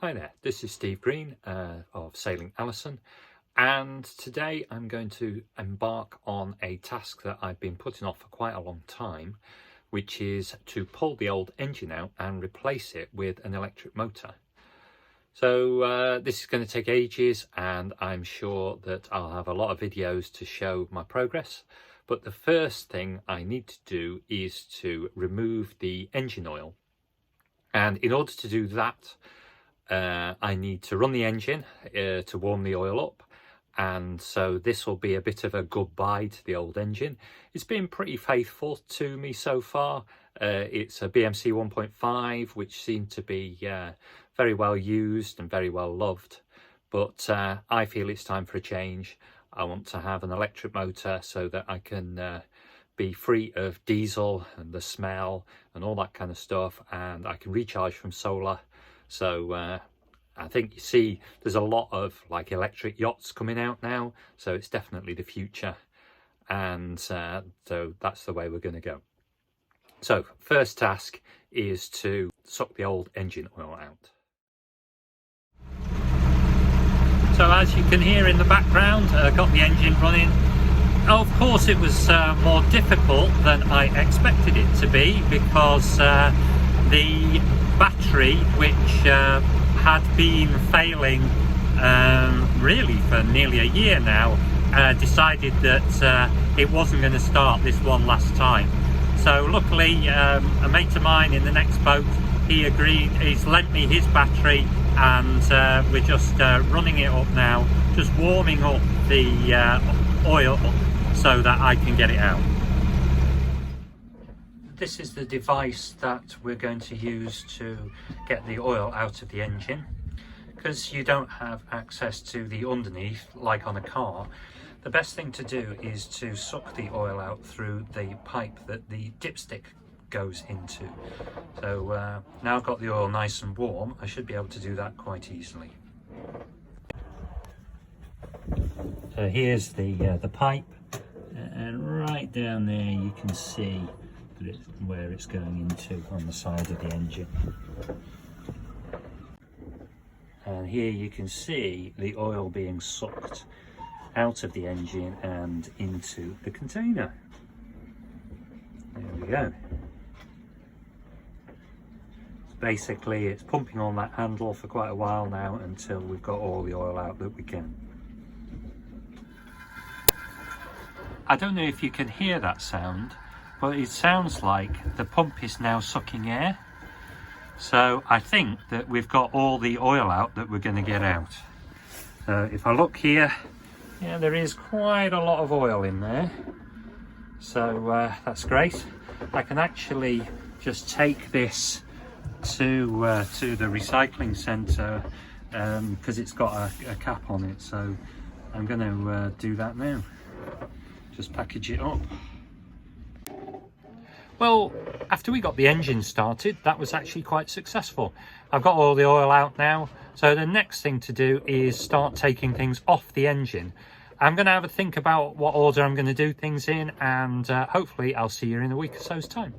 Hi there, this is Steve Green of Sailing Alison, and today I'm going to embark on a task that I've been putting off for quite a long time, which is to pull the old engine out and replace it with an electric motor. So this is going to take ages, and I'm sure that I'll have a lot of videos to show my progress. But the first thing I need to do is to remove the engine oil, and in order to do that I need to run the engine to warm the oil up, and so this will be a bit of a goodbye to the old engine. It's been pretty faithful to me so far. It's a BMC 1.5, which seemed to be very well used and very well loved, but I feel it's time for a change. I want to have an electric motor so that I can be free of diesel and the smell and all that kind of stuff, and I can recharge from solar. So I think you see there's a lot of like electric yachts coming out now, so it's definitely the future, and so that's the way we're going to go. So first task is to suck the old engine oil out. So as you can hear in the background, I got the engine running. Of course it was more difficult than I expected it to be, because the battery, which had been failing really for nearly a year now, decided that it wasn't going to start this one last time. So luckily a mate of mine in the next boat, he's lent me his battery, and we're just running it up now, just warming up the oil so that I can get it out. This is the device that we're going to use to get the oil out of the engine. Because you don't have access to the underneath like on a car, the best thing to do is to suck the oil out through the pipe that the dipstick goes into. So now I've got the oil nice and warm, I should be able to do that quite easily. So here's the pipe, and right down there you can see where it's going into on the side of the engine. And here you can see the oil being sucked out of the engine and into the container. There we go. Basically it's pumping on that handle for quite a while now until we've got all the oil out that we can. I don't know if you can hear that sound, but it sounds like the pump is now sucking air. So I think that we've got all the oil out that we're going to get out. So if I look here, yeah, there is quite a lot of oil in there. So that's great. I can actually just take this to the recycling centre because it's got a cap on it. So I'm going to do that now. Just package it up. Well, after we got the engine started, that was actually quite successful. I've got all the oil out now, so the next thing to do is start taking things off the engine. I'm going to have a think about what order I'm going to do things in, and hopefully I'll see you in a week or so's time.